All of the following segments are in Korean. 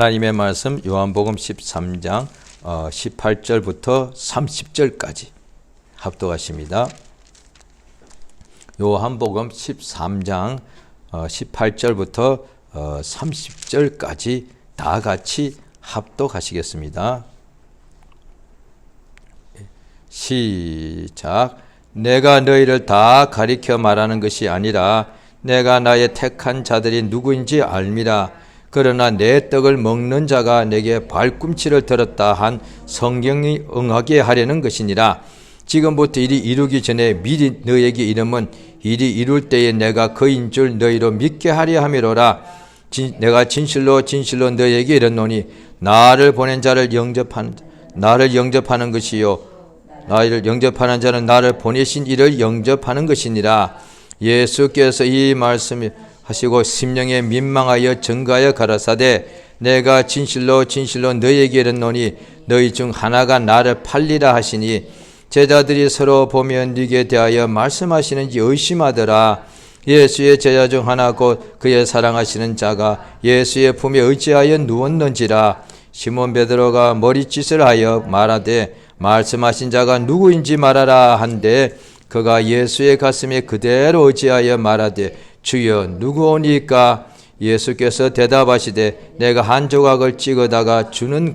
하나님의 말씀 요한복음 13장 18절부터 30절까지 합독하십니다. 요한복음 13장 18절부터 30절까지 다 같이 합독하시겠습니다. 시작. 내가 너희를 다 가리켜 말하는 것이 아니라 내가 나의 택한 자들이 누구인지 알미라. 그러나 내 떡을 먹는 자가 내게 발꿈치를 들었다 한 성경이 응하게 하려는 것이니라. 지금부터 일이 이루기 전에 미리 너에게 이름은 일이 이룰 때에 내가 그인 줄 너희로 믿게 하려 함이로라. 내가 진실로 진실로 너희에게 이르노니 나를 보낸 자를 나를 영접하는 것이요 나를 영접하는 자는 나를 보내신 이를 영접하는 것이니라. 예수께서 이 말씀을 하시고 심령에 민망하여 증가하여 가라사대 내가 진실로 진실로 너희에게 이르노니 너희 중 하나가 나를 팔리라 하시니 제자들이 서로 보며 네게 대하여 말씀하시는지 의심하더라. 예수의 제자 중 하나 곧 그의 사랑하시는 자가 예수의 품에 의지하여 누웠는지라. 시몬 베드로가 머리짓을 하여 말하되 말씀하신 자가 누구인지 말하라 한데 그가 예수의 가슴에 그대로 의지하여 말하되 주여 누구오니까? 예수께서 대답하시되 내가 한 조각을 찍어다가 주는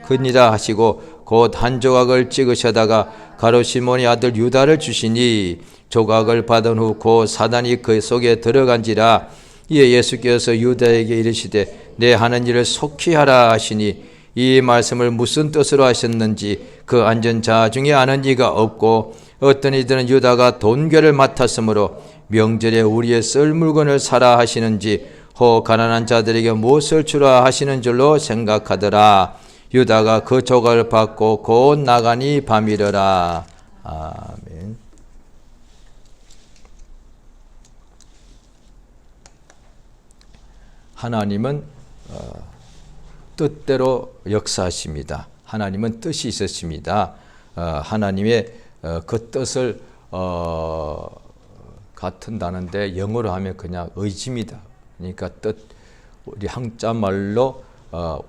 그니라 하시고 곧 한 조각을 찍으셔다가 가룟 시몬의 아들 유다를 주시니 조각을 받은 후 곧 사단이 그 속에 들어간지라. 이에 예수께서 유다에게 이르시되 내 하는 일을 속히 하라 하시니 이 말씀을 무슨 뜻으로 하셨는지 그 앉은 자 중에 아는 이가 없고 어떤 이들은 유다가 돈괴를 맡았으므로 명절에 우리의 쓸 물건을 사라 하시는지 혹 가난한 자들에게 무엇을 주라 하시는 줄로 생각하더라. 유다가 그 조각을 받고 곧 나가니 밤이러라. 아멘. 하나님은 뜻대로 역사하십니다. 하나님은 뜻이 있으십니다. 하나님의 그 뜻을 같은다는데 영어로 하면 그냥 의지입니다. 그러니까 뜻, 우리 한자말로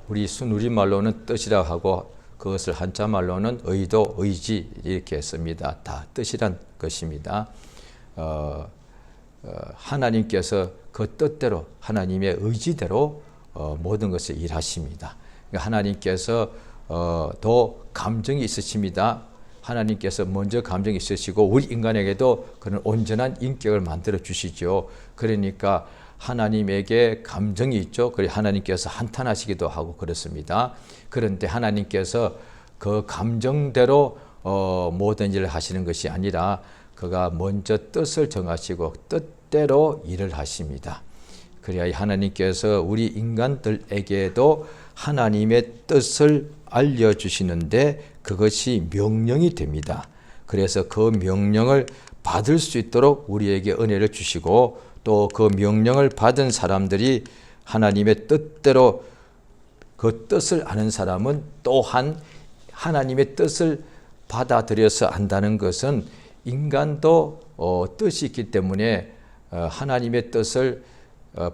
우리 순우리말로는 뜻이라고 하고 그것을 한자말로는 의도, 의지 이렇게 씁니다. 다 뜻이란 것입니다. 하나님께서 그 뜻대로 하나님의 의지대로 모든 것을 일하십니다. 그러니까 하나님께서 더 감정이 있으십니다. 하나님께서 먼저 감정이 있으시고 우리 인간에게도 그런 온전한 인격을 만들어 주시죠. 그러니까 하나님에게 감정이 있죠. 그래서 하나님께서 한탄하시기도 하고 그렇습니다. 그런데 하나님께서 그 감정대로 모든 일을 하시는 것이 아니라 그가 먼저 뜻을 정하시고 뜻대로 일을 하십니다. 그래야 하나님께서 우리 인간들에게도 하나님의 뜻을 알려주시는데 그것이 명령이 됩니다. 그래서 그 명령을 받을 수 있도록 우리에게 은혜를 주시고 또 그 명령을 받은 사람들이 하나님의 뜻대로 그 뜻을 아는 사람은 또한 하나님의 뜻을 받아들여서 안다는 것은 인간도 뜻이 있기 때문에 하나님의 뜻을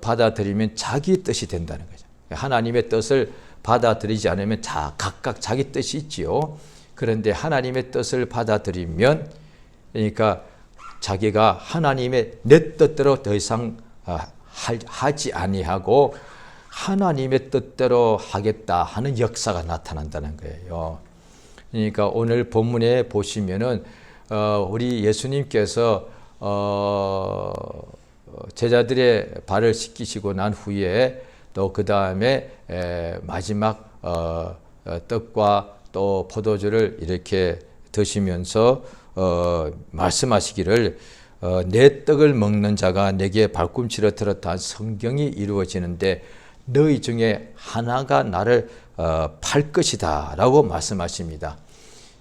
받아들이면 자기 뜻이 된다는 거죠. 하나님의 뜻을 받아들이지 않으면 각각 자기 뜻이 있지요. 그런데 하나님의 뜻을 받아들이면 그러니까 자기가 하나님의 내 뜻대로 더 이상 하지 아니하고 하나님의 뜻대로 하겠다 하는 역사가 나타난다는 거예요. 그러니까 오늘 본문에 보시면은 우리 예수님께서 제자들의 발을 씻기시고 난 후에 또 그 다음에 마지막 떡과 또 포도주를 이렇게 드시면서 말씀하시기를 내 떡을 먹는 자가 내게 발꿈치를 들었다 성경이 이루어지는데 너희 중에 하나가 나를 팔 것이다 라고 말씀하십니다.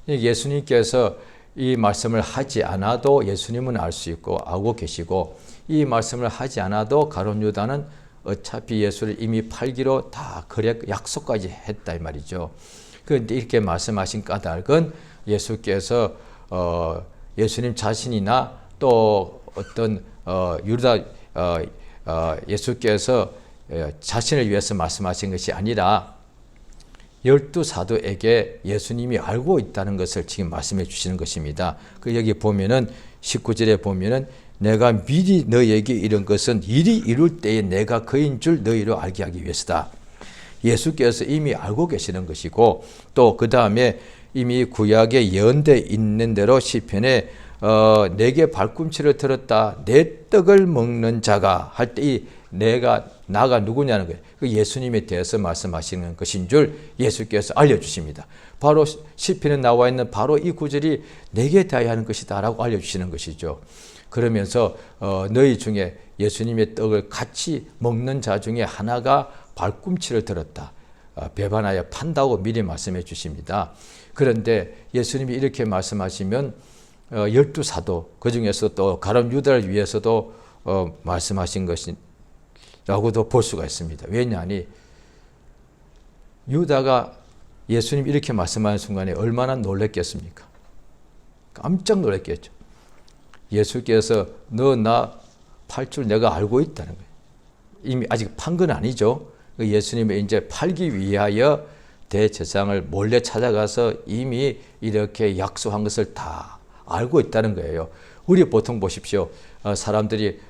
예수님께서 이 말씀을 하지 않아도 예수님은 알 수 있고 알고 계시고 이 말씀을 하지 않아도 가룟 유다는 어차피 예수를 이미 팔기로 다 약속까지 했다 이 말이죠. 그런데 이렇게 말씀하신 까닭은 예수께서 예수님 자신이나 또 어떤 유다 예수께서 자신을 위해서 말씀하신 것이 아니라 12사도에게 예수님이 알고 있다는 것을 지금 말씀해 주시는 것입니다. 그 여기 보면은 19절에 보면은 내가 미리 너에게 이런 것은 일이 이룰 때에 내가 그인 줄 너희로 알게 하기 위해서다. 예수께서 이미 알고 계시는 것이고 또 그 다음에 이미 구약에 예언되어 있는 대로 시편에 내게 발꿈치를 들었다. 내 떡을 먹는 자가 할 때 이 나가 누구냐는 거예요. 그 예수님에 대해서 말씀하시는 것인 줄 예수께서 알려주십니다. 바로 시편에 나와 있는 바로 이 구절이 내게 대하여 하는 것이다 라고 알려주시는 것이죠. 그러면서 너희 중에 예수님의 떡을 같이 먹는 자 중에 하나가 발꿈치를 들었다. 배반하여 판다고 미리 말씀해 주십니다. 그런데 예수님이 이렇게 말씀하시면 12사도 그 중에서 또 가룟 유다를 위해서도 말씀하신 것이라고도 볼 수가 있습니다. 왜냐하니 유다가 예수님이 이렇게 말씀하는 순간에 얼마나 놀랐겠습니까? 깜짝 놀랐겠죠. 예수께서 너 나 팔 줄 내가 알고 있다는 거예요. 이미 아직 판 건 아니죠. 예수님을 이제 팔기 위하여 대제사장을 몰래 찾아가서 이미 이렇게 약속한 것을 다 알고 있다는 거예요. 우리 보통 보십시오. 사람들이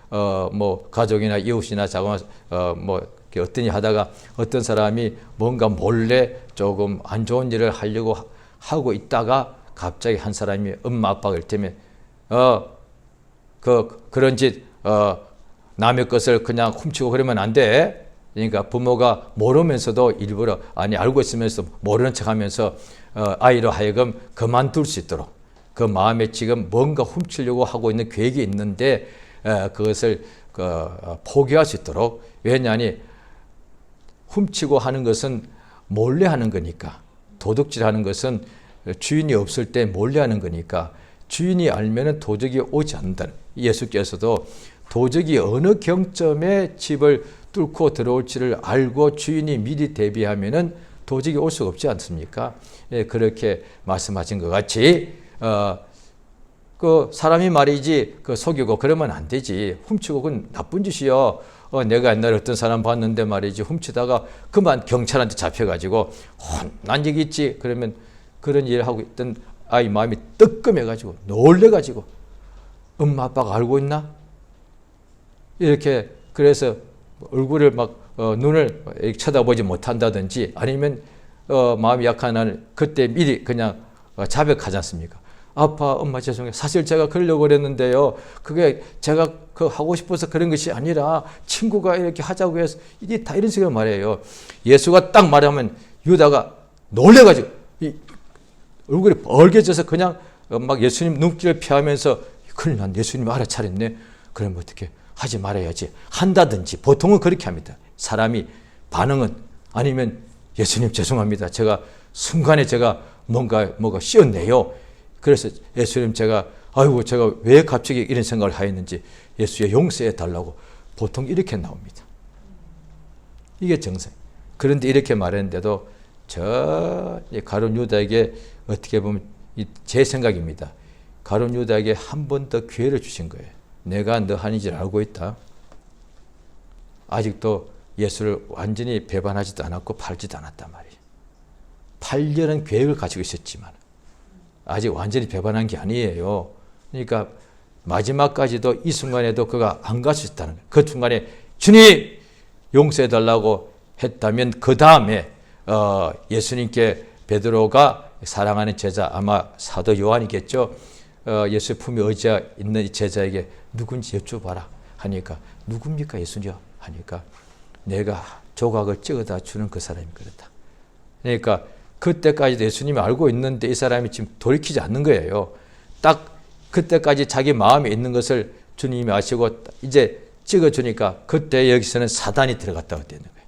뭐 가족이나 이웃이나 자그마 뭐 어떠니 하다가 어떤 사람이 뭔가 몰래 조금 안 좋은 일을 하려고 하고 있다가 갑자기 한 사람이 엄마 아빠가 이를테면 그런 짓 남의 것을 그냥 훔치고 그러면 안 돼. 그러니까 부모가 모르면서도 일부러 알고 있으면서 모르는 척하면서 아이로 하여금 그만둘 수 있도록 그 마음에 지금 뭔가 훔치려고 하고 있는 계획이 있는데 그것을 포기할 수 있도록. 왜냐하니 훔치고 하는 것은 몰래 하는 거니까, 도둑질하는 것은 주인이 없을 때 몰래 하는 거니까 주인이 알면은 도적이 오지 않는다. 예수께서도 도적이 어느 경점에 집을 뚫고 들어올지를 알고 주인이 미리 대비하면은 도적이 올 수가 없지 않습니까? 예, 그렇게 말씀하신 것 같이 그 사람이 말이지 속이고 그러면 안 되지. 훔치고 그건 나쁜 짓이요. 내가 옛날에 어떤 사람 봤는데 말이지 훔치다가 그만 경찰한테 잡혀가지고 혼난 적이 있지. 그러면 그런 일을 하고 있던 아이 마음이 뜨끔해가지고 놀래가지고 엄마 아빠가 알고 있나? 이렇게 그래서 얼굴을 막 눈을 쳐다보지 못한다든지 아니면 마음이 약한 날 그때 미리 그냥 자백하지 않습니까? 아빠, 엄마 죄송해요. 사실 제가 그러려고 그랬는데요. 그게 제가 하고 싶어서 그런 것이 아니라 친구가 이렇게 하자고 해서 이게 다 이런 식으로 말해요. 예수가 딱 말하면 유다가 놀래가지고 얼굴이 벌개져서 그냥 막 예수님 눈길을 피하면서 큰일 난 예수님 알아차렸네. 그러면 어떻게 하지 말아야지 한다든지 보통은 그렇게 합니다. 사람이 반응은 아니면 예수님 죄송합니다. 제가 순간에 제가 뭐가 씌었네요. 그래서 예수님 제가 왜 갑자기 이런 생각을 하였는지 예수의 용서해 달라고 보통 이렇게 나옵니다. 이게 정상. 그런데 이렇게 말했는데도 저 가룟 유다에게 어떻게 보면 제 생각입니다. 가룟 유다에게 한 번 더 기회를 주신 거예요. 내가 너 하는 줄 알고 있다. 아직도 예수를 완전히 배반하지도 않았고 팔지도 않았단 말이에요. 팔려는 계획을 가지고 있었지만 아직 완전히 배반한 게 아니에요. 그러니까 마지막까지도 이 순간에도 그가 안 갈 수 있다는 거예요. 그 순간에 주님 용서해달라고 했다면 그 다음에 예수님께 베드로가 사랑하는 제자 아마 사도 요한이겠죠. 예수 품에 의지하 있는 제자에게 누군지 여쭤봐라 하니까 누굽니까 예수님 하니까 내가 조각을 찍어다 주는 그 사람이 그렇다. 그러니까 그때까지도 예수님이 알고 있는데 이 사람이 지금 돌이키지 않는 거예요. 딱 그때까지 자기 마음에 있는 것을 주님이 아시고 이제 찍어주니까 그때 여기서는 사단이 들어갔다고 되는 거예요.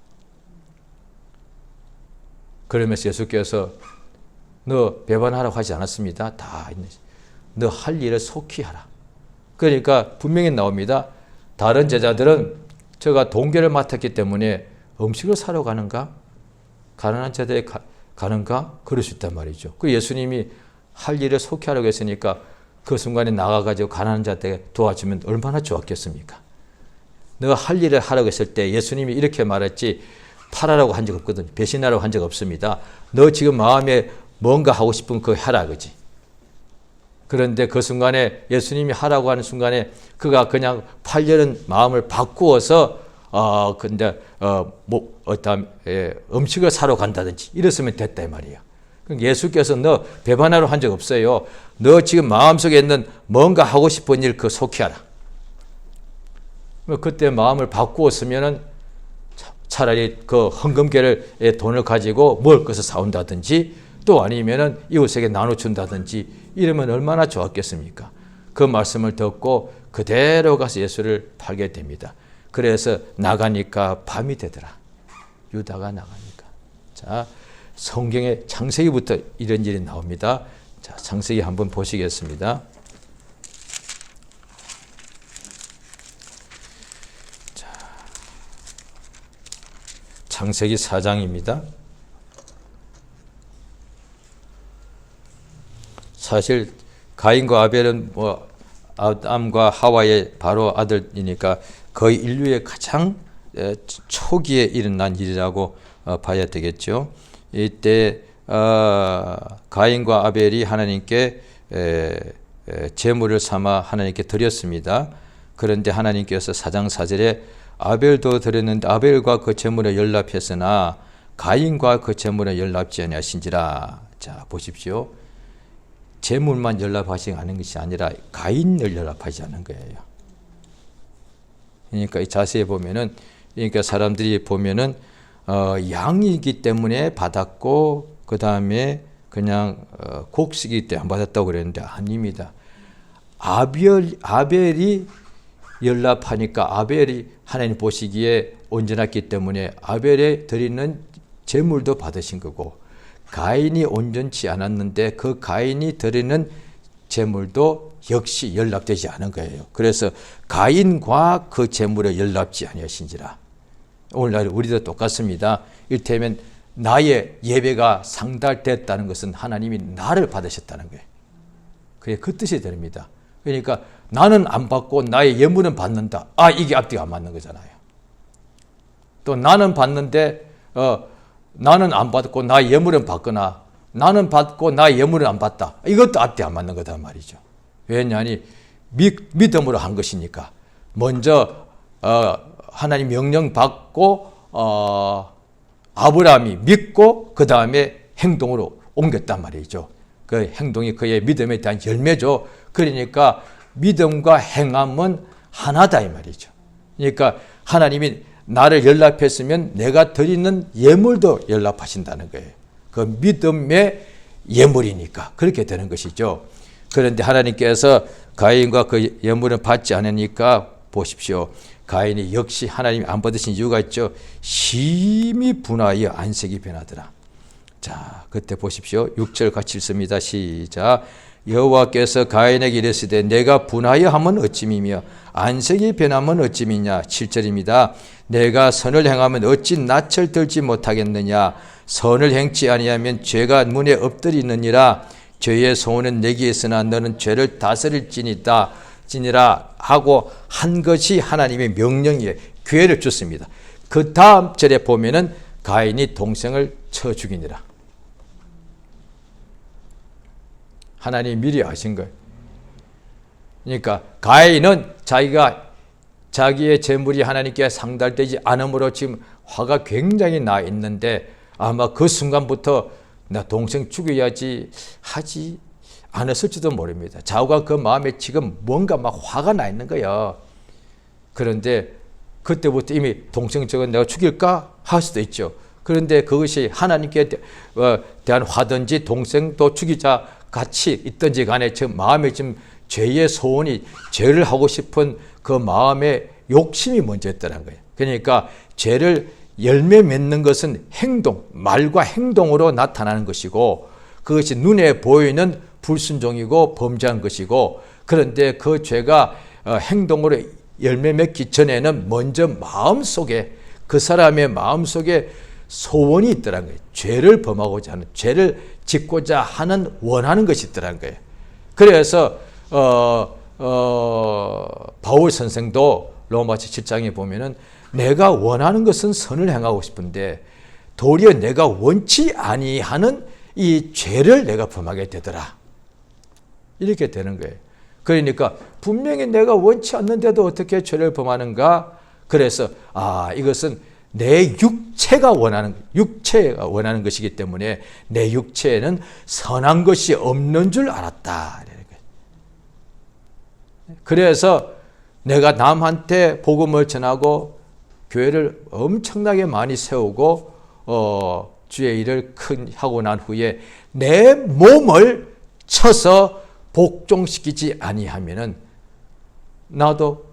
그러면서 예수께서 너 배반하라고 하지 않았습니다. 다 있는 너 할 일을 속히 하라. 그러니까 분명히 나옵니다. 다른 제자들은 제가 동계를 맡았기 때문에 음식을 사러 가는가? 가난한 제자에 가는가? 그럴 수 있단 말이죠. 그 예수님이 할 일을 속히 하라고 했으니까 그 순간에 나가가지고 가난한 자들에게 도와주면 얼마나 좋았겠습니까? 너 할 일을 하라고 했을 때 예수님이 이렇게 말했지 팔아라고 한 적 없거든. 배신하라고 한 적 없습니다. 너 지금 마음에 뭔가 하고 싶으면 그거 해라 그지. 그런데 그 순간에 예수님이 하라고 하는 순간에 그가 그냥 팔려는 마음을 바꾸어서 음식을 사러 간다든지 이랬으면 됐다 이 말이에요. 예수께서 너 배반하러 한 적 없어요. 너 지금 마음속에 있는 뭔가 하고 싶은 일 그거 속히하라. 그때 마음을 바꾸었으면은 차라리 그 헌금계를 돈을 가지고 먹을 것을 사온다든지 또 아니면은 이웃에게 나눠준다든지 이러면 얼마나 좋았겠습니까? 그 말씀을 듣고 그대로 가서 예수를 팔게 됩니다. 그래서 나가니까 밤이 되더라. 유다가 나가니까. 자, 성경의 창세기부터 이런 일이 나옵니다. 자, 창세기 한번 보시겠습니다. 자, 창세기 4장입니다. 사실 가인과 아벨은 뭐 아담과 하와의 바로 아들이니까 거의 인류의 가장 초기에 일어난 일이라고 봐야 되겠죠. 이때 가인과 아벨이 하나님께 제물을 삼아 하나님께 드렸습니다. 그런데 하나님께서 4장 4절에 아벨도 드렸는데 아벨과 그 제물에 연락했으나 가인과 그 제물에 연락지 아니하신지라. 자, 보십시오. 제물만 연락하지 않은 것이 아니라 가인을 연락하지 않은 거예요. 그러니까 자세히 보면은, 그러니까 사람들이 보면은 양이기 때문에 받았고 그 다음에 그냥 곡식이기 때문에 안 받았다고 그랬는데 아닙니다. 아벨이 연락하니까 아벨이 하나님 보시기에 온전했기 때문에 아벨에 드리는 제물도 받으신 거고, 가인이 온전치 않았는데 그 가인이 드리는 제물도 역시 연락되지 않은 거예요. 그래서 가인과 그 제물에 연락지 아니하신지라. 오늘날 우리도 똑같습니다. 이를테면 나의 예배가 상달됐다는 것은 하나님이 나를 받으셨다는 거예요. 그게 그 뜻이 됩니다. 그러니까 나는 안 받고 나의 예물은 받는다. 이게 앞뒤가 안 맞는 거잖아요. 또 나는 받는데 나는 안 받고 나의 예물은 받거나 나는 받고 나의 예물은 안 받다. 이것도 앞뒤 안 맞는 거다 말이죠. 왜냐하니 믿음으로 한 것이니까. 먼저 하나님 명령 받고 아브라함이 믿고 그 다음에 행동으로 옮겼단 말이죠. 그 행동이 그의 믿음에 대한 열매죠. 그러니까 믿음과 행함은 하나다 이 말이죠. 그러니까 하나님이 나를 연락했으면 내가 드리는 예물도 연락하신다는 거예요. 그 믿음의 예물이니까 그렇게 되는 것이죠. 그런데 하나님께서 가인과 그 예물은 받지 않으니까 보십시오. 가인이 역시 하나님이 안 받으신 이유가 있죠. 심히 분하여 안색이 변하더라. 자, 그때 보십시오. 6절 같이 읽습니다. 시작. 여호와께서 가인에게 이르시되 내가 분하여 하면 어찌미며 안색이 변하면 어찌미냐. 7절입니다. 내가 선을 행하면 어찌 낯을 들지 못하겠느냐. 선을 행치 아니하면 죄가 문에 엎드리느니라. 죄의 소원은 내게 있으나 너는 죄를 다스릴지니라 하고 한 것이 하나님의 명령이에요. 기회를 줬습니다. 그 다음 절에 보면은 가인이 동생을 쳐 죽이니라. 하나님이 미리 아신 거예요. 그러니까 가인은 자기의 재물이 하나님께 상달되지 않으므로 지금 화가 굉장히 나 있는데 아마 그 순간부터 나 동생 죽여야지 하지 않았을지도 모릅니다. 자우가 그 마음에 지금 뭔가 막 화가 나 있는 거야. 그런데 그때부터 이미 동생 저건 내가 죽일까 할 수도 있죠. 그런데 그것이 하나님께 대한 화든지 동생도 죽이자 같이 있든지 간에 지금 마음에 지금 죄의 소원이 죄를 하고 싶은 그 마음의 욕심이 먼저 있더란 거예요. 그러니까 죄를 열매 맺는 것은 행동, 말과 행동으로 나타나는 것이고 그것이 눈에 보이는 불순종이고 범죄한 것이고, 그런데 그 죄가 행동으로 열매 맺기 전에는 먼저 마음속에 그 사람의 마음속에 소원이 있더란 거예요. 죄를 범하고자 하는, 죄를 짓고자 하는 원하는 것이 있더란 거예요. 그래서 바울 선생도 로마서 7장에 보면은 내가 원하는 것은 선을 행하고 싶은데 도리어 내가 원치 아니하는 이 죄를 내가 범하게 되더라. 이렇게 되는 거예요. 그러니까 분명히 내가 원치 않는데도 어떻게 죄를 범하는가? 그래서 이것은 내 육체가 원하는 것이기 때문에 내 육체에는 선한 것이 없는 줄 알았다. 그래서 내가 남한테 복음을 전하고 교회를 엄청나게 많이 세우고 주의 일을 큰 하고 난 후에 내 몸을 쳐서 복종시키지 아니하면은 나도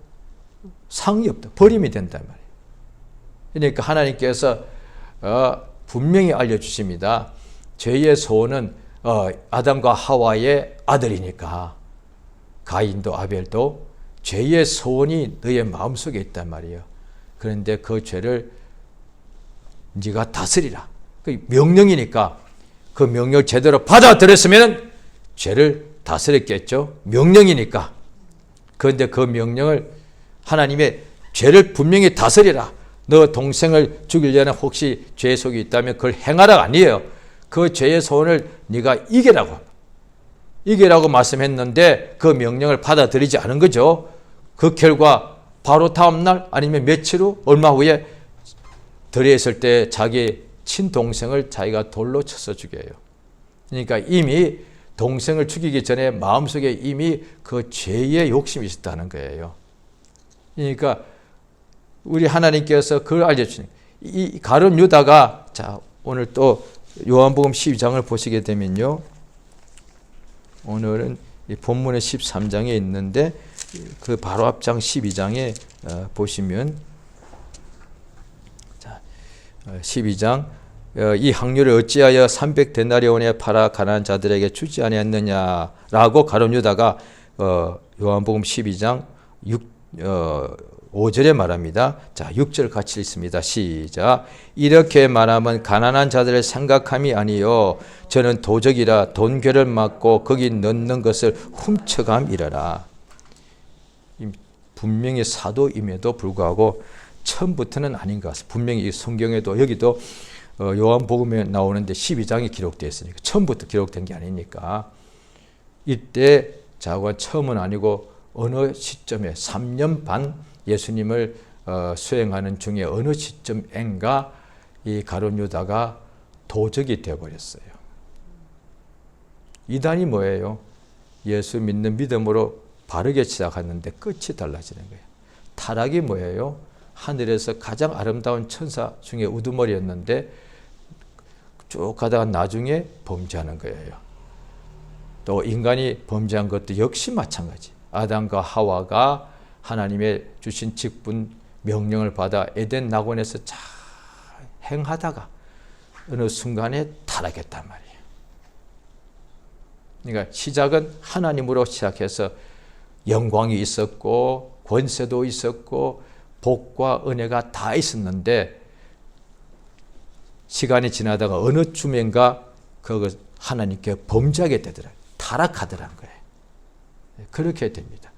상이 없다. 버림이 된단 말이에요. 그러니까 하나님께서 분명히 알려주십니다. 죄의 소원은 아담과 하와의 아들이니까 가인도 아벨도 죄의 소원이 너의 마음속에 있단 말이에요. 그런데 그 죄를 네가 다스리라. 그 명령이니까 그 명령을 제대로 받아들였으면 죄를 다스렸겠죠. 명령이니까. 그런데 그 명령을 하나님의 죄를 분명히 다스리라. 너 동생을 죽이려는 혹시 죄 속에 있다면 그걸 행하라가 아니에요. 그 죄의 소원을 네가 이기라고 말씀했는데 그 명령을 받아들이지 않은 거죠. 그 결과 바로 다음날 아니면 며칠 후 얼마 후에 들에 있을 때 자기 친동생을 자기가 돌로 쳐서 죽여요. 그러니까 이미 동생을 죽이기 전에 마음속에 이미 그 죄의 욕심이 있었다는 거예요. 그러니까 우리 하나님께서 그걸 알려주는 이 가룟 유다가 자 오늘 또 요한복음 12장을 보시게 되면요. 오늘은 이 본문의 13장에 있는데 그 바로 앞장 12장에 보시면 자 12장 이 학류를 어찌하여 300데나리온에 팔아 가난한 자들에게 주지 아니했느냐라고 가룟 유다가 요한복음 12장 5절에 말합니다. 자, 6절 같이 읽습니다. 시작. 이렇게 말하면 가난한 자들을 생각함이 아니요 저는 도적이라 돈괴를 맞고 거기 넣는 것을 훔쳐감이라라. 분명히 사도임에도 불구하고 처음부터는 아닌 것 같습니다. 분명히 이 성경에도 여기도 요한복음에 나오는데 12장이 기록되어 있으니까 처음부터 기록된 게 아니니까 이때 자고가 처음은 아니고 어느 시점에 3년 반 예수님을 수행하는 중에 어느 시점인가 이 가룟 유다가 도적이 되어버렸어요. 이단이 뭐예요? 예수 믿는 믿음으로 바르게 시작하는데 끝이 달라지는 거예요. 타락이 뭐예요? 하늘에서 가장 아름다운 천사 중에 우두머리였는데 쭉 가다가 나중에 범죄하는 거예요. 또 인간이 범죄한 것도 역시 마찬가지. 아담과 하와가 하나님의 주신 직분 명령을 받아 에덴 낙원에서 잘 행하다가 어느 순간에 타락했단 말이에요. 그러니까 시작은 하나님으로 시작해서 영광이 있었고 권세도 있었고 복과 은혜가 다 있었는데 시간이 지나다가 어느 쯤인가 그거 하나님께 범죄하게 되더라고요. 타락하더라는 거예요. 그렇게 됩니다.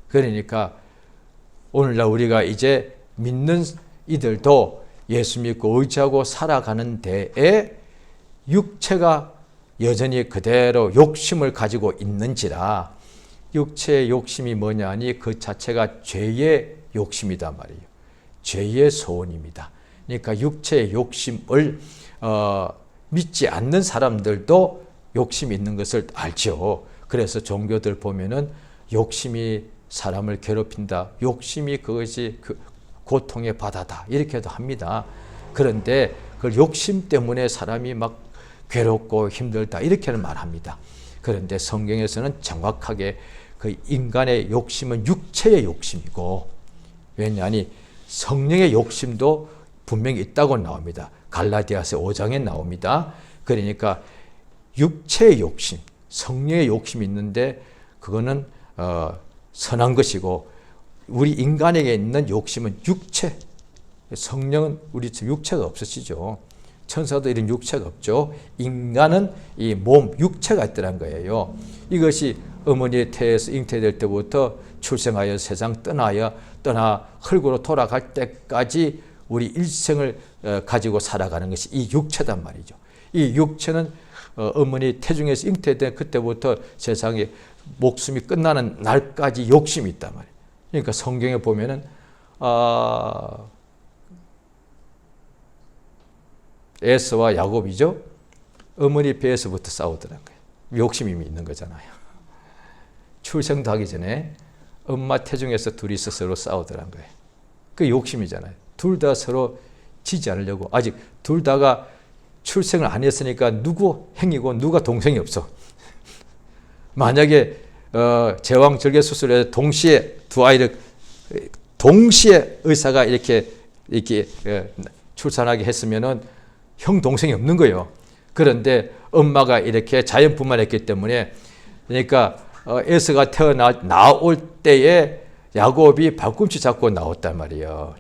그러니까 오늘날 우리가 이제 믿는 이들도 예수 믿고 의지하고 살아가는 데에 육체가 여전히 그대로 욕심을 가지고 있는지라 육체의 욕심이 뭐냐니 그 자체가 죄의 욕심이단 말이에요. 죄의 소원입니다. 그러니까 육체의 욕심을 믿지 않는 사람들도 욕심이 있는 것을 알죠. 그래서 종교들 보면은 욕심이 사람을 괴롭힌다. 욕심이 그것이 그 고통의 바다다. 이렇게도 합니다. 그런데 그 욕심 때문에 사람이 막 괴롭고 힘들다. 이렇게는 말합니다. 그런데 성경에서는 정확하게 그 인간의 욕심은 육체의 욕심이고 왜냐하니 성령의 욕심도 분명히 있다고 나옵니다. 갈라디아서 5장에 나옵니다. 그러니까 육체의 욕심, 성령의 욕심이 있는데 그거는 선한 것이고 우리 인간에게 있는 욕심은 육체, 성령은 우리 육체가 없으시죠. 천사도 이런 육체가 없죠. 인간은 이 몸, 육체가 있더란 거예요. 이것이 어머니의 태에서 잉태될 때부터 출생하여 세상 떠나 흙으로 돌아갈 때까지 우리 일생을 가지고 살아가는 것이 이 육체단 말이죠. 이 육체는 어머니 태중에서 잉태된 그때부터 세상에 목숨이 끝나는 날까지 욕심이 있단 말이에요. 그러니까 성경에 보면은 에서와 야곱이죠. 어머니 배에서부터 싸우더라는 거예요. 욕심이 있는 거잖아요. 출생도 하기 전에 엄마 태중에서 둘이서 서로 싸우더라는 거예요. 그 욕심이잖아요. 둘 다 서로 지지 않으려고. 아직 둘 다가 출생을 안 했으니까 누구 행이고 누가 동생이 없어. 만약에 제왕절개 수술에 동시에 두 아이를 동시에 의사가 이렇게 출산하게 했으면은 형 동생이 없는 거예요. 그런데 엄마가 이렇게 자연분만했기 때문에 그러니까 에서가 나올 때에 야곱이 발꿈치 잡고 나왔단 말이에요.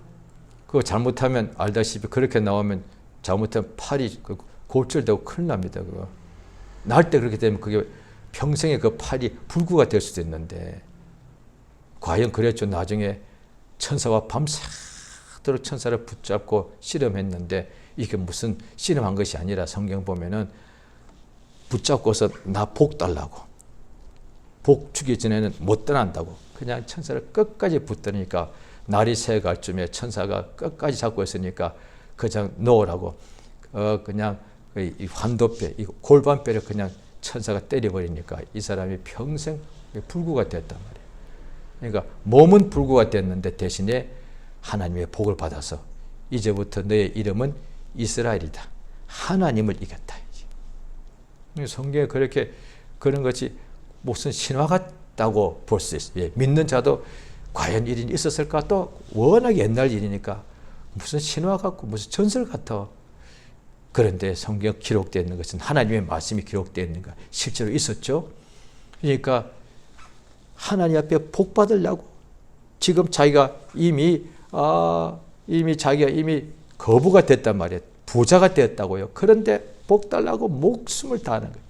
그거 잘못하면 알다시피 그렇게 나오면 잘못하면 팔이 골절되고 큰일 납니다. 그거 날 때 그렇게 되면 그게 평생에 그 팔이 불구가 될 수도 있는데 과연 그랬죠. 나중에 천사와 밤새도록 천사를 붙잡고 씨름했는데 이게 무슨 씨름한 것이 아니라 성경 보면은 붙잡고서 나 복 달라고 복 주기 전에는 못 떠난다고 그냥 천사를 끝까지 붙드니까 날이 새갈 쯤에 천사가 끝까지 잡고 있으니까 그냥 놓으라고 그냥 이 환도뼈 이 골반뼈를 그냥 천사가 때려버리니까 이 사람이 평생 불구가 됐단 말이에요. 그러니까 몸은 불구가 됐는데 대신에 하나님의 복을 받아서 이제부터 너의 이름은 이스라엘이다. 하나님을 이겼다. 성경에 그렇게 그런 것이 무슨 신화 같다고 볼 수 있어요. 예, 믿는 자도 과연 일이 있었을까? 또 워낙 옛날 일이니까 무슨 신화 같고 무슨 전설 같아. 그런데 성경 기록되어 있는 것은 하나님의 말씀이 기록되어 있는 거 실제로 있었죠. 그러니까 하나님 앞에 복 받으려고 지금 자기가 이미 자기가 거부가 됐단 말이에요. 부자가 되었다고요. 그런데 복 달라고 목숨을 다하는 거예요.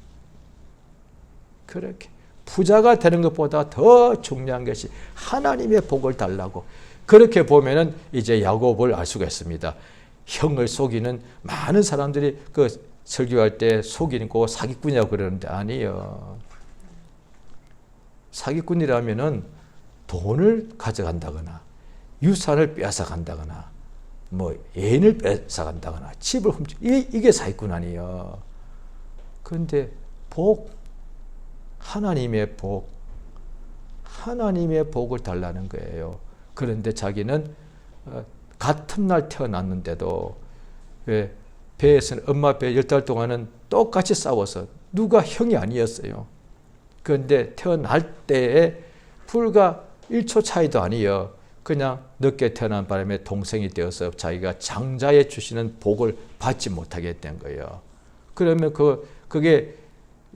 그렇게 부자가 되는 것보다 더 중요한 것이 하나님의 복을 달라고. 그렇게 보면은 이제 야곱을 알 수가 있습니다. 형을 속이는 많은 사람들이 그 설교할 때 속이고 사기꾼이라고 그러는데 아니에요. 사기꾼이라면은 돈을 가져간다거나 유산을 빼앗아간다거나 뭐 애인을 뺏어간다거나 집을 이게 사기꾼 아니에요. 그런데 복, 하나님의 복을 달라는 거예요. 그런데 자기는 같은 날 태어났는데도 왜 배에서는 엄마 배 10달 동안은 똑같이 싸워서 누가 형이 아니었어요. 그런데 태어날 때에 불과 1초 차이도 아니에요. 그냥 늦게 태어난 바람에 동생이 되어서 자기가 장자에 주시는 복을 받지 못하게 된 거예요. 그러면 그게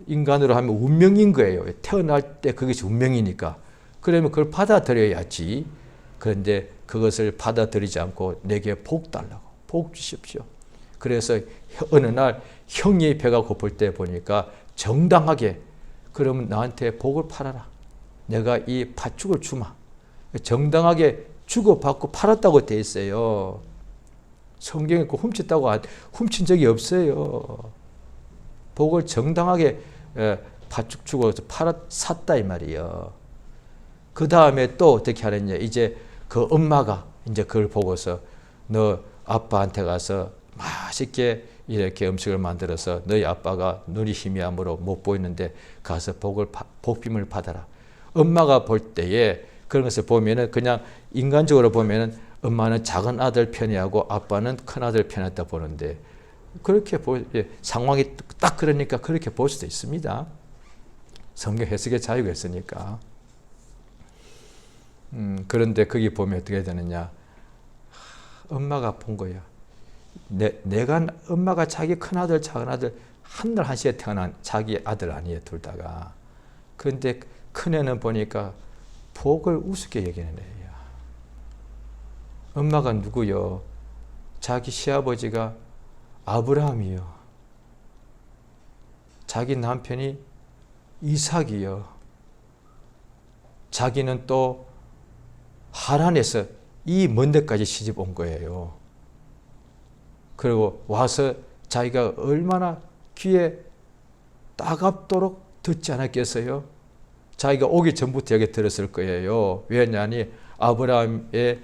인간으로 하면 운명인 거예요. 태어날 때 그것이 운명이니까. 그러면 그걸 받아들여야지. 그런데 그것을 받아들이지 않고 내게 복 달라고. 복 주십시오. 그래서 어느 날 형이 배가 고플 때 보니까 정당하게 그러면 나한테 복을 팔아라. 내가 이 팥죽을 주마. 정당하게 주고받고 팔았다고 돼 있어요. 성경에 훔친 적이 없어요. 복을 정당하게 팥죽 주고 샀다 이 말이에요. 그 다음에 또 어떻게 하느냐. 이제 그 엄마가 이제 그걸 보고서 너 아빠한테 가서 맛있게 이렇게 음식을 만들어서 너희 아빠가 눈이 희미함으로 못 보이는데 가서 복빔을 받아라. 엄마가 볼 때에 그런 것을 보면은 그냥 인간적으로 보면은 엄마는 작은 아들 편이하고 아빠는 큰 아들 편이었다 보는데 그렇게 상황이 딱 그러니까 그렇게 볼 수도 있습니다. 성경 해석의 자유가 있으니까. 그런데 거기 보면 어떻게 되느냐. 엄마가 본 거야. 내가 엄마가 자기 큰아들 작은아들 한날 한시에 태어난 자기 아들 아니에요. 둘 다가. 그런데 큰애는 보니까 복을 우습게 여기는 애야. 엄마가 누구요? 자기 시아버지가 아브라함이요. 자기 남편이 이삭이요. 자기는 또 하란에서 이 먼 데까지 시집 온 거예요. 그리고 와서 자기가 얼마나 귀에 따갑도록 듣지 않았겠어요? 자기가 오기 전부터 여기 들었을 거예요. 왜냐하니 아브라함의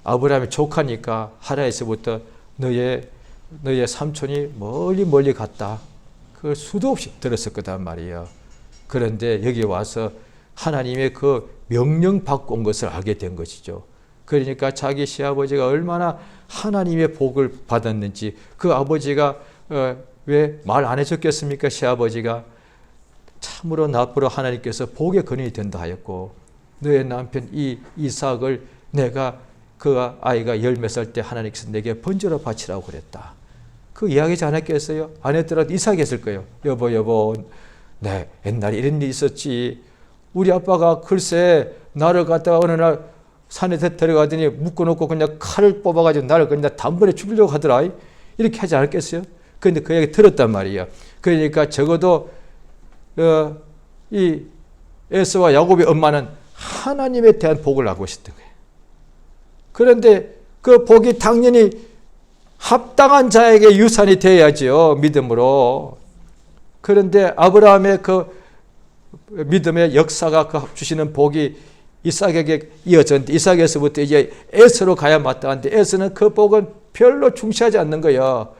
아브라함의 조카니까 하란에서부터 너의 삼촌이 멀리 갔다. 그걸 수도 없이 들었을 거단 말이에요. 그런데 여기 와서 하나님의 그 명령 받고 온 것을 알게 된 것이죠. 그러니까 자기 시아버지가 얼마나 하나님의 복을 받았는지, 그 아버지가 왜 말 안 해줬겠습니까? 시아버지가 참으로 나쁘로 하나님께서 복의 근원이 된다 하였고, 너의 남편 이삭을 내가 그 아이가 열 몇 살 때 하나님께서 내게 번제로 바치라고 그랬다. 그 이야기하지 않았겠어요? 안 했더라도 이삭이 했을 거예요. 여보, 네, 옛날에 이런 일이 있었지. 우리 아빠가 글쎄 나를 갖다가 어느 날 산에 데려가더니 묶어놓고 그냥 칼을 뽑아가지고 나를 그냥 단번에 죽이려고 하더라. 이렇게 하지 않았겠어요? 그런데 그 얘기 들었단 말이에요. 그러니까 적어도 이 에서와 야곱의 엄마는 하나님에 대한 복을 알고 있었던 거예요. 그런데 그 복이 당연히 합당한 자에게 유산이 되어야죠. 믿음으로. 그런데 아브라함의 그 믿음의 역사가 그 주시는 복이 이삭에게 이어졌는데, 이삭에서부터 이제 에서로 가야 마땅한데 에서는 그 복은 별로 중시하지 않는 거예요.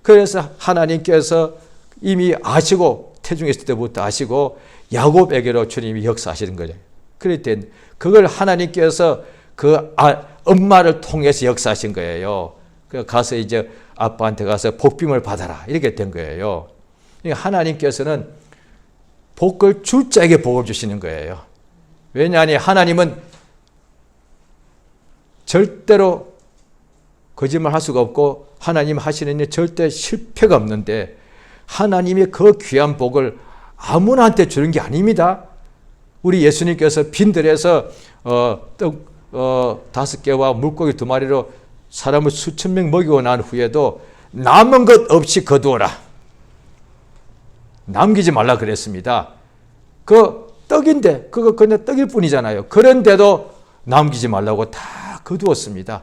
그래서 하나님께서 이미 아시고, 태중에 있을 때부터 아시고 야곱에게로 주님이 역사하시는 거죠. 그럴 때 그걸 하나님께서 그 엄마를 통해서 역사하신 거예요. 가서 이제 아빠한테 가서 복빔을 받아라, 이렇게 된 거예요. 하나님께서는 복을 줄 자에게 복을 주시는 거예요. 왜냐하니 하나님은 절대로 거짓말 할 수가 없고 하나님 하시는 일 절대 실패가 없는데, 하나님이 그 귀한 복을 아무나한테 주는 게 아닙니다. 우리 예수님께서 빈들에서 떡 5개와 물고기 2마리로 사람을 수천 명 먹이고 난 후에도 남은 것 없이 거두어라, 남기지 말라 그랬습니다. 그 떡인데 그거 그냥 떡일 뿐이잖아요. 그런데도 남기지 말라고 다 거두었습니다.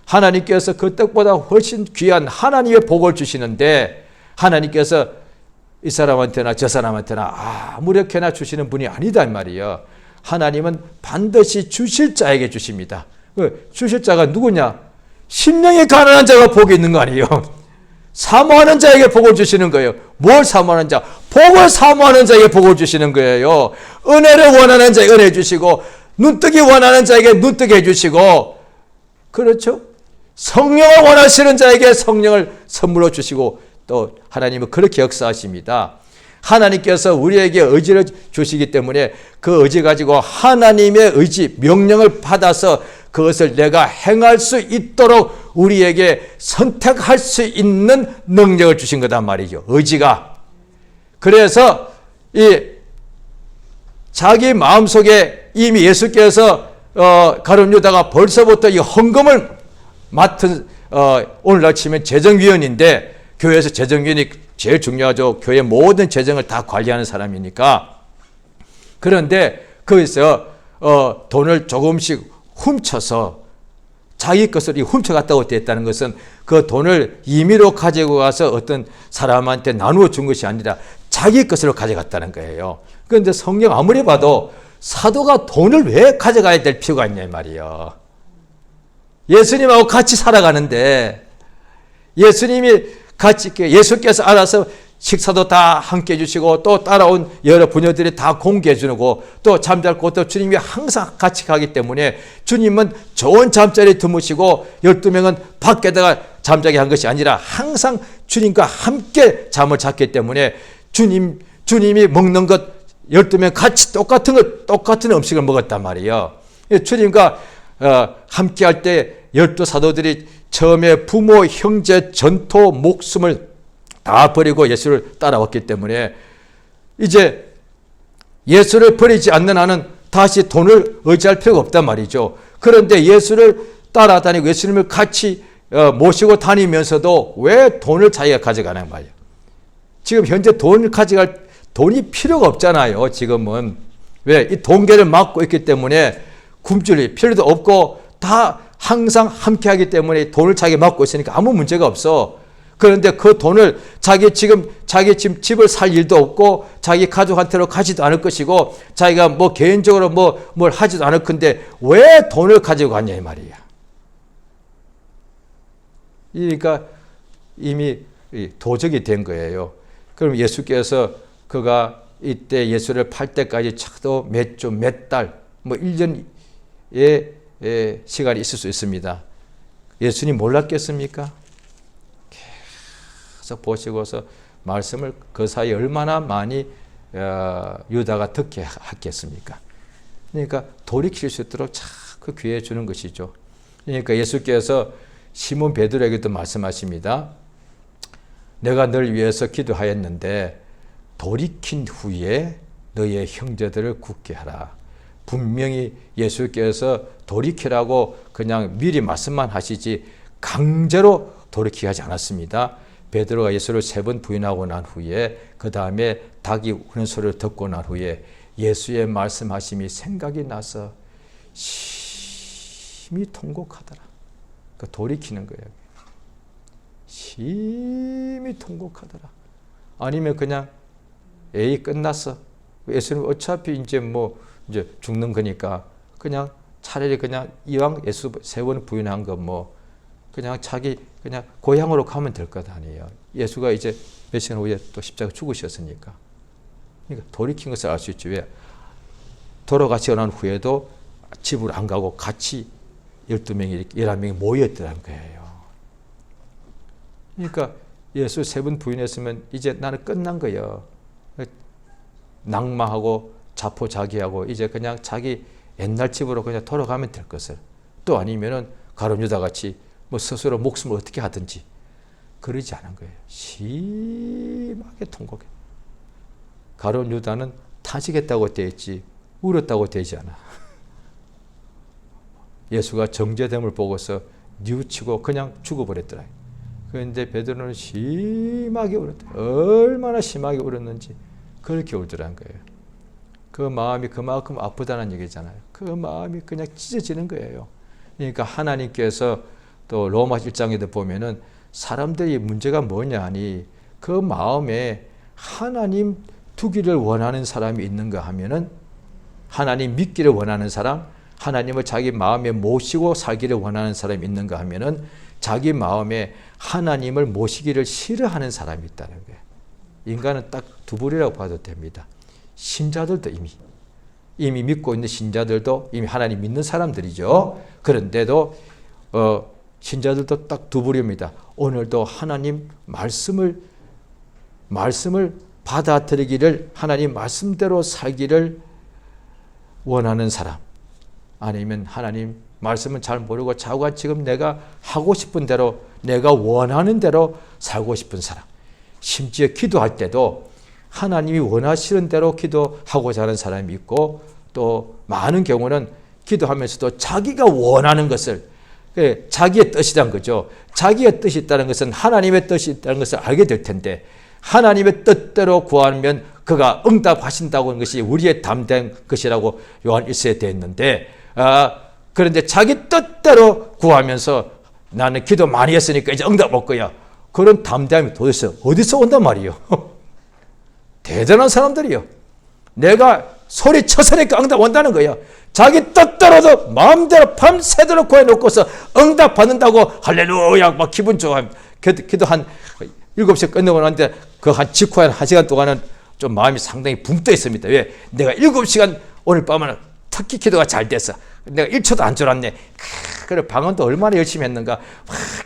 하나님께서 그 떡보다 훨씬 귀한 하나님의 복을 주시는데, 하나님께서 이 사람한테나 저 사람한테나 아무렇게나 주시는 분이 아니다 이 말이에요. 하나님은 반드시 주실 자에게 주십니다. 주실 자가 누구냐? 심령이 가난한 자가 복이 있는 거 아니에요. 사모하는 자에게 복을 주시는 거예요. 뭘 사모하는 자? 복을 사모하는 자에게 복을 주시는 거예요. 은혜를 원하는 자에게 은혜 주시고, 눈뜨기 원하는 자에게 눈뜨게 해주시고, 그렇죠? 성령을 원하시는 자에게 성령을 선물로 주시고, 또 하나님은 그렇게 역사하십니다. 하나님께서 우리에게 의지를 주시기 때문에 그 의지 가지고 하나님의 의지, 명령을 받아서 그것을 내가 행할 수 있도록 우리에게 선택할 수 있는 능력을 주신 거단 말이죠. 의지가. 그래서 이 자기 마음속에 이미 예수께서 가룟 유다가 벌써부터 이 헌금을 맡은, 오늘날 치면 재정위원인데, 교회에서 재정위원이 제일 중요하죠. 교회 모든 재정을 다 관리하는 사람이니까. 그런데 거기서 돈을 조금씩 훔쳐서 자기 것을 훔쳐갔다고 됐다는 것은 그 돈을 임의로 가지고 가서 어떤 사람한테 나누어 준 것이 아니라 자기 것으로 가져갔다는 거예요. 그런데 성경 아무리 봐도 사도가 돈을 왜 가져가야 될 필요가 있냐 말이에요. 예수님하고 같이 살아가는데, 예수께서 알아서 식사도 다 함께 해주시고, 또 따라온 여러 부녀들이 다 공개해 주고, 또 잠잘 곳도 주님이 항상 같이 가기 때문에 주님은 좋은 잠자리 드무시고 12명은 밖에다가 잠자게 한 것이 아니라 항상 주님과 함께 잠을 잤기 때문에 주님이 먹는 것 12명 같이 똑같은 음식을 먹었단 말이에요. 주님과 함께 할 때 12사도들이 처음에 부모, 형제, 전토, 목숨을 다 버리고 예수를 따라왔기 때문에 이제 예수를 버리지 않는 한은 다시 돈을 의지할 필요가 없단 말이죠. 그런데 예수를 따라다니고 예수님을 같이 모시고 다니면서도 왜 돈을 자기가 가져가는 말이에요. 지금 현재 돈을 가져갈 돈이 필요가 없잖아요. 지금은. 왜? 이 동계를 막고 있기 때문에 굶주릴 필요도 없고 다 항상 함께하기 때문에 돈을 자기 막고 있으니까 아무 문제가 없어. 그런데 그 돈을 자기 집을 살 일도 없고 자기 가족한테로 가지도 않을 것이고 자기가 뭐 개인적으로 뭘 하지도 않을 건데 왜 돈을 가지고 갔냐 이 말이야. 그러니까 이미 도적이 된 거예요. 그럼 예수께서 그가 이때 예수를 팔 때까지 차도 몇 주, 몇 달, 뭐 1년의 시간이 있을 수 있습니다. 예수님 몰랐겠습니까? 계속 보시고서 말씀을 그 사이에 얼마나 많이 유다가 듣게 했겠습니까? 그러니까 돌이킬 수 있도록 자꾸 기회 주는 것이죠. 그러니까 예수께서 시몬 베드로에게도 말씀하십니다. 내가 널 위해서 기도하였는데 돌이킨 후에 너의 형제들을 굳게 하라. 분명히 예수께서 돌이키라고 그냥 미리 말씀만 하시지 강제로 돌이키게 하지 않았습니다. 베드로가 예수를 3번 부인하고 난 후에 그 다음에 닭이 우는 소리를 듣고 난 후에 예수의 말씀하심이 생각이 나서 심히 통곡하더라. 그 돌이키는 거예요. 심히 통곡하더라. 아니면 그냥 에이 끝났어. 예수는 어차피 이제 죽는 거니까 그냥 차라리 그냥 이왕 예수 3번 부인한 거 그냥 자기 그냥 고향으로 가면 될 것 아니에요. 예수가 이제 몇 시간 후에 또 십자가 죽으셨으니까. 그러니까 돌이킨 것을 알 수 있죠. 왜? 돌아가시고 난 후에도 집으로 안 가고 같이 12명이 11명이 모였더라는 거예요. 그러니까 예수 3번 부인했으면 이제 나는 끝난 거예요. 낙마하고 자포자기하고 이제 그냥 자기 옛날 집으로 그냥 돌아가면 될 것을. 또 아니면은 가룟 유다 같이 스스로 목숨을 어떻게 하든지 그러지 않은 거예요. 심하게 통곡해. 가룟 유다는 타지겠다고 되어 있지 울었다고 되지 않아. 예수가 정죄됨을 보고서 뉘우치고 그냥 죽어버렸더라. 그런데 베드로는 심하게 울었다. 얼마나 심하게 울었는지 그렇게 울더라는 거예요. 그 마음이 그만큼 아프다는 얘기잖아요. 그 마음이 그냥 찢어지는 거예요. 그러니까 하나님께서 또 로마서 1장에도 보면은 사람들이 문제가 뭐냐 하니 그 마음에 하나님 두기를 원하는 사람이 있는가 하면은 하나님 믿기를 원하는 사람, 하나님을 자기 마음에 모시고 살기를 원하는 사람이 있는가 하면은 자기 마음에 하나님을 모시기를 싫어하는 사람이 있다는 거예요. 인간은 딱 두 부류라고 봐도 됩니다. 신자들도 이미 믿고 있는 신자들도 이미 하나님 믿는 사람들이죠. 그런데도 신자들도 딱 두 부류입니다. 오늘도 하나님 말씀을 받아들이기를 하나님 말씀대로 살기를 원하는 사람, 아니면 하나님 말씀은 잘 모르고 자기가 지금 내가 하고 싶은 대로 내가 원하는 대로 살고 싶은 사람, 심지어 기도할 때도 하나님이 원하시는 대로 기도하고자 하는 사람이 있고 또 많은 경우는 기도하면서도 자기가 원하는 것을 자기의 뜻이란 거죠. 자기의 뜻이 있다는 것은 하나님의 뜻이 있다는 것을 알게 될 텐데 하나님의 뜻대로 구하면 그가 응답하신다고 하는 것이 우리의 담대한 것이라고 요한 1서에 되어 있는데 그런데 자기 뜻대로 구하면서 나는 기도 많이 했으니까 이제 응답 올 거야. 그런 담대함이 도대체 어디서 온단 말이에요. 대단한 사람들이요. 내가 소리쳐서니까 응답 온다는 거예요. 자기 뜻대로도 마음대로 밤새도록 구해놓고서 응답 받는다고 할렐루야 막 기분 좋아. 기도 한 7시에 끝내고 나는데 그 한 직후에 한 1시간 동안은 좀 마음이 상당히 붕 떠 있습니다. 왜? 내가 7시간 오늘 밤은 특히 기도가 잘 됐어. 내가 1초도 안 졸았네. 그래 방언도 얼마나 열심히 했는가.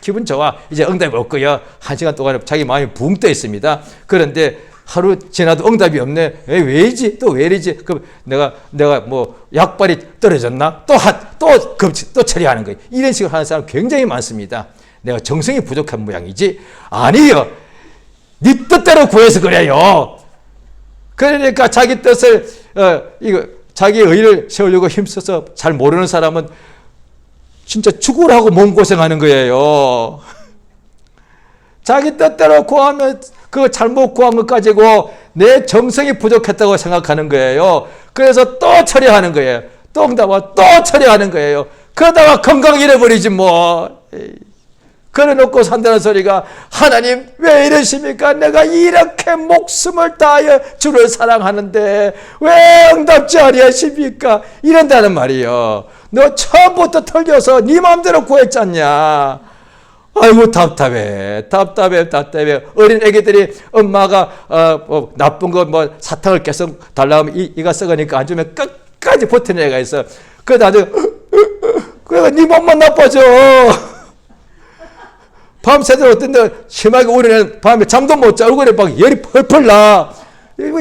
기분 좋아. 이제 응답이 올 거야. 1시간 동안 자기 마음이 붕 떠 있습니다. 그런데 하루 지나도 응답이 없네. 왜이지? 또 왜 이러지? 그럼 내가 뭐 약발이 떨어졌나? 또 처리하는 거예요. 이런 식으로 하는 사람 굉장히 많습니다. 내가 정성이 부족한 모양이지? 아니요. 네 뜻대로 구해서 그래요. 그러니까 자기 뜻을 자기 의를 세우려고 힘써서 잘 모르는 사람은 진짜 죽으라고 몸고생하는 거예요. 자기 뜻대로 구하면 그 잘못 구한 것 가지고 내 정성이 부족했다고 생각하는 거예요. 그래서 또 처리하는 거예요. 또 응답하고 또 처리하는 거예요. 그러다가 건강 잃어버리지 뭐. 그래 놓고 산다는 소리가 하나님 왜 이러십니까? 내가 이렇게 목숨을 다하여 주를 사랑하는데 왜 응답지 아니하십니까? 이런다는 말이요. 너 처음부터 털려서 네 마음대로 구했잖냐. 아이고 답답해. 어린 애기들이 엄마가 나쁜 거 뭐 사탕을 계속 달라고 하면 이가 썩으니까 안 주면 끝까지 버티는 애가 있어. 그러다 그래가 네 몸만 나빠져. 밤새도록 어떤데 심하게 우리는 밤에 잠도 못 자. 얼굴에 막 열이 펄펄 나.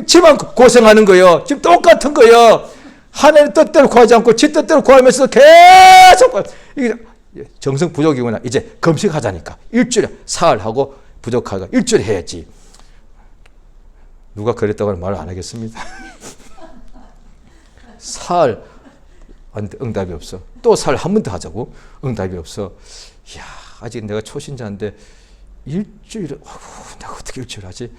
지만 고생하는 거예요. 지금 똑같은 거예요. 하나님 뜻대로 구하지 않고 지 뜻대로 구하면서 계속 이게 정성 부족이구나. 이제 금식하자니까. 일주일에 사흘하고 부족하가 일주일 해야지. 누가 그랬다고는 말 안 하겠습니다. 사흘 응답이 없어. 또 사흘 한 번 더 하자고. 응답이 없어. 이야, 아직 내가 초신자인데 일주일을 내가 어떻게 일주일 하지?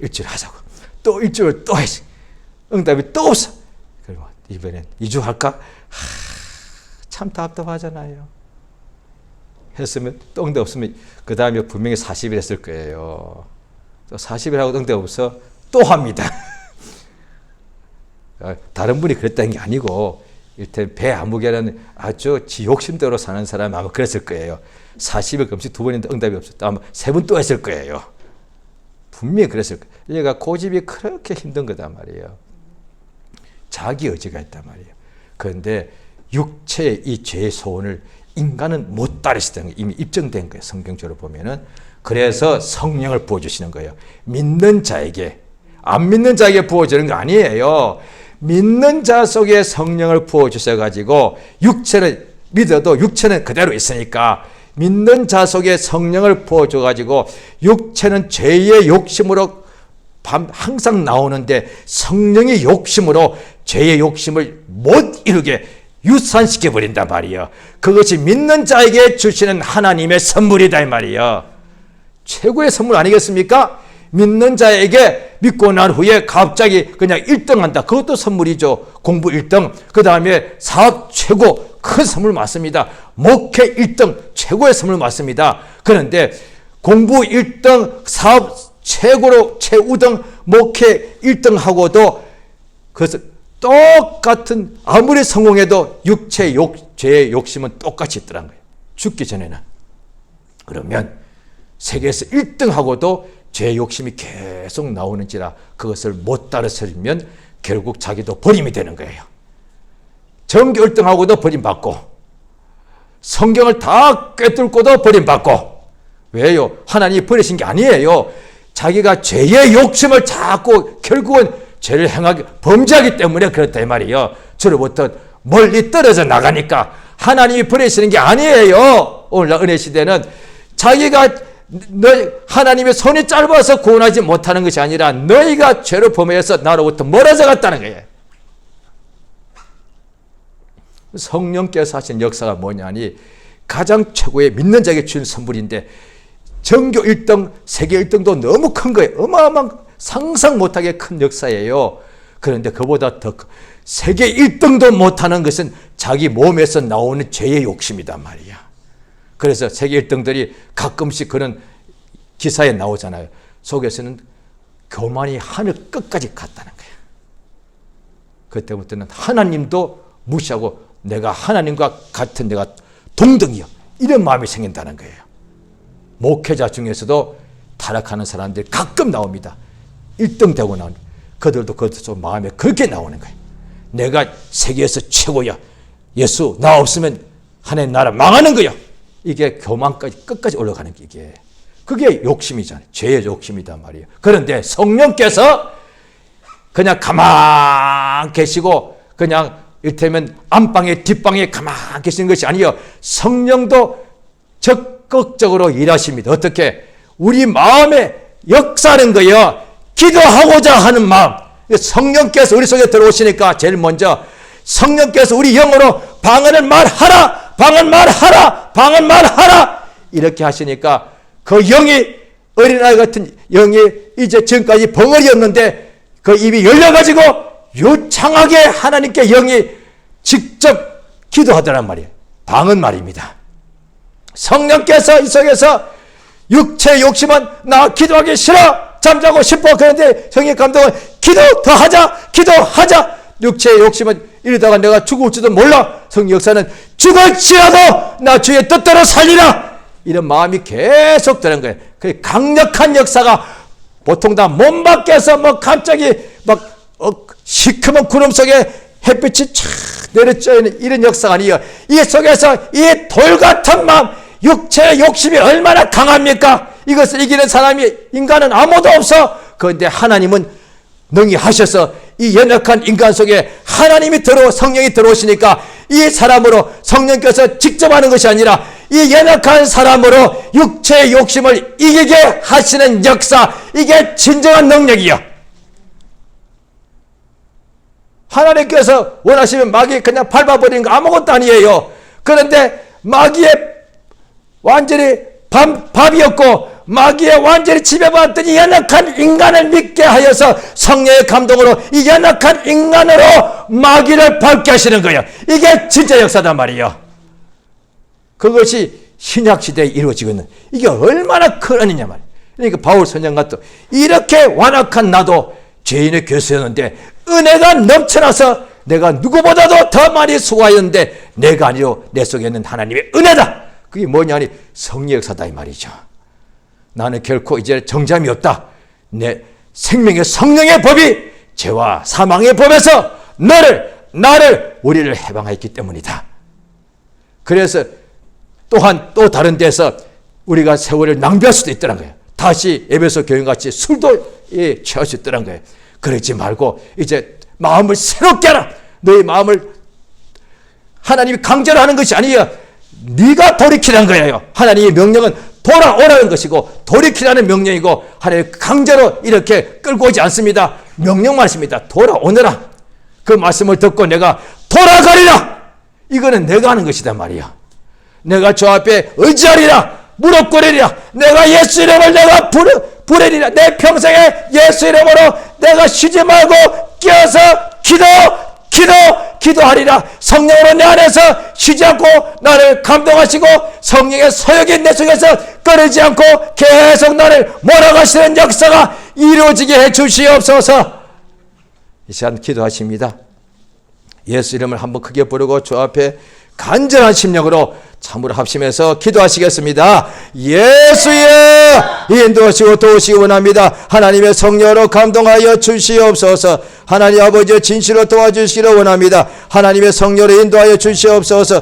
일주일 하자고. 또 일주일 또 해야지. 응답이 또 없어. 그리고 이번엔 2주 할까? 참 답답하잖아요. 했으면 또 응답 없으면 그 다음에 분명히 40일 했을 거예요. 또 40일 하고 응답 없어 또 합니다. 다른 분이 그랬다는 게 아니고 일단 배아무개라는 아주 지 욕심대로 사는 사람이 아마 그랬을 거예요. 40일 금식 2번인데 응답이 없었다. 아마 3번 또 했을 거예요. 분명히 그랬을 거예요. 얘가 고집이 그렇게 힘든 거단 말이에요. 자기 의지가 있단 말이에요. 그런데 육체의 이 죄의 소원을 인간은 못 따르시다는 게 이미 입증된 거예요. 성경적으로 보면은. 그래서 성령을 부어주시는 거예요. 믿는 자에게, 안 믿는 자에게 부어주는 거 아니에요. 믿는 자 속에 성령을 부어주셔가지고 육체는 믿어도 육체는 그대로 있으니까 믿는 자 속에 성령을 부어줘가지고 육체는 죄의 욕심으로 항상 나오는데 성령의 욕심으로 죄의 욕심을 못 이루게 유산시켜 버린단 말이에요. 그것이 믿는 자에게 주시는 하나님의 선물이다 이 말이에요. 최고의 선물 아니겠습니까? 믿는 자에게 믿고 난 후에 갑자기 그냥 1등 한다. 그것도 선물이죠. 공부 1등, 그 다음에 사업 최고, 큰 선물 맞습니다. 목회 1등, 최고의 선물 맞습니다. 그런데 공부 1등, 사업 최고로 최우등, 목회 1등 하고도 그것을 똑같은 아무리 성공해도 죄의 욕심은 똑같이 있더란 거예요. 죽기 전에는. 그러면 세계에서 1등하고도 죄의 욕심이 계속 나오는지라 그것을 못 따라서면 결국 자기도 버림이 되는 거예요. 전교 1등하고도 버림받고 성경을 다 꿰뚫고도 버림받고. 왜요? 하나님이 버리신 게 아니에요. 자기가 죄의 욕심을 자꾸 결국은 죄를 행하기, 범죄하기 때문에 그렇다 이 말이에요. 저로부터 멀리 떨어져 나가니까 하나님이 버리시는 게 아니에요. 오늘날 은혜 시대는 자기가 하나님의 손이 짧아서 구원하지 못하는 것이 아니라 너희가 죄로 범해서 나로부터 멀어져 갔다는 거예요. 성령께서 하신 역사가 뭐냐니 가장 최고의 믿는 자에게 주는 선물인데 전교 1등, 세계 1등도 너무 큰 거예요. 어마어마한 상상 못하게 큰 역사예요. 그런데 그보다 더 세계 1등도 못하는 것은 자기 몸에서 나오는 죄의 욕심이단 말이야. 그래서 세계 1등들이 가끔씩 그런 기사에 나오잖아요. 속에서는 교만이 하늘 끝까지 갔다는 거예요. 그때부터는 하나님도 무시하고 내가 하나님과 같은 내가 동등이요. 이런 마음이 생긴다는 거예요. 목회자 중에서도 타락하는 사람들이 가끔 나옵니다. 1등 되고 나온 그들도 그것도 마음에 그렇게 나오는 거예요. 내가 세계에서 최고야. 예수 나 없으면 하나님 나라 망하는 거야. 이게 교만까지 끝까지 올라가는 게 이게 그게 욕심이잖아요. 죄의 욕심이단 말이에요. 그런데 성령께서 그냥 가만 계시고 그냥 이를테면 안방에 뒷방에 가만 계시는 것이 아니에요. 성령도 적극적으로 일하십니다. 어떻게? 우리 마음에 역사하는 거예요. 기도하고자 하는 마음. 성령께서 우리 속에 들어오시니까 제일 먼저 성령께서 우리 영으로 방언을 말하라, 방언 말하라, 방언 말하라 이렇게 하시니까 그 영이 어린아이 같은 영이 이제 지금까지 벙어리였는데 그 입이 열려가지고 유창하게 하나님께 영이 직접 기도하더란 말이에요. 방언 말입니다. 성령께서 이 속에서 육체의 욕심은 나 기도하기 싫어, 잠자고 싶어. 그런데 성령의 감동은 기도 더 하자, 기도하자. 육체의 욕심은 이러다가 내가 죽을지도 몰라. 성령 역사는 죽을지라도 나 주의 뜻대로 살리라. 이런 마음이 계속 드는 거예요. 그 강력한 역사가 보통 다 몸 밖에서 뭐 갑자기 막 시커먼 구름 속에 햇빛이 촥 내려쬐는 이런 역사가 아니에요. 이 속에서 이 돌 같은 마음, 육체의 욕심이 얼마나 강합니까? 이것을 이기는 사람이 인간은 아무도 없어. 그런데 하나님은 능히 하셔서 이 연약한 인간 속에 하나님이 성령이 들어오시니까 이 사람으로 성령께서 직접 하는 것이 아니라 이 연약한 사람으로 육체의 욕심을 이기게 하시는 역사, 이게 진정한 능력이요. 하나님께서 원하시면 마귀 그냥 밟아버리는 거 아무것도 아니에요. 그런데 마귀의 완전히 밥이었고 마귀의 완전히 지배받았더니 연약한 인간을 믿게 하여서 성령의 감동으로 이 연약한 인간으로 마귀를 밟게 하시는 거예요. 이게 진짜 역사단 말이에요. 그것이 신약시대에 이루어지고 있는, 이게 얼마나 큰 은혜냐 말이에요. 그러니까 바울 선생과 또 이렇게 완악한 나도 죄인의 교수였는데 은혜가 넘쳐나서 내가 누구보다도 더 많이 수고하였는데 내가 아니요 내 속에 있는 하나님의 은혜다. 그게 뭐냐니 성령 역사다 이 말이죠. 나는 결코 이제 정잠이 없다. 내 생명의 성령의 법이 죄와 사망의 법에서 나를 우리를 해방하였기 때문이다. 그래서 또한 또 다른 데서 우리가 세월을 낭비할 수도 있다는 거예요. 다시 에베소 교인같이 술도 취할 수 있다는 거예요. 그러지 말고 이제 마음을 새롭게 하라. 너의 마음을 하나님이 강제로 하는 것이 아니에요. 네가 돌이키라는 거예요. 하나님의 명령은 돌아오라는 것이고 돌이키라는 명령이고 하나님 강제로 이렇게 끌고 오지 않습니다. 명령만 하십니다. 돌아오너라. 그 말씀을 듣고 내가 돌아가리라. 이거는 내가 하는 것이단 말이야. 내가 저 앞에 의지하리라. 무릎 꿇으리라. 내가 예수 이름을 내가 부르리라. 내 평생에 예수 이름으로 내가 쉬지 말고 끼어서 기도하리라. 성령으로 내 안에서 쉬지 않고 나를 감동하시고 성령의 소욕이 내 속에서 끊이지 않고 계속 나를 몰아가시는 역사가 이루어지게 해 주시옵소서. 이 시간 기도하십니다. 예수 이름을 한번 크게 부르고 주 앞에 간절한 심령으로 참으로 합심해서 기도하시겠습니다. 예수여 인도하시고 도우시기 원합니다. 하나님의 성령으로 감동하여 주시옵소서. 하나님 아버지의 진실로 도와주시기를 원합니다. 하나님의 성령으로 인도하여 주시옵소서.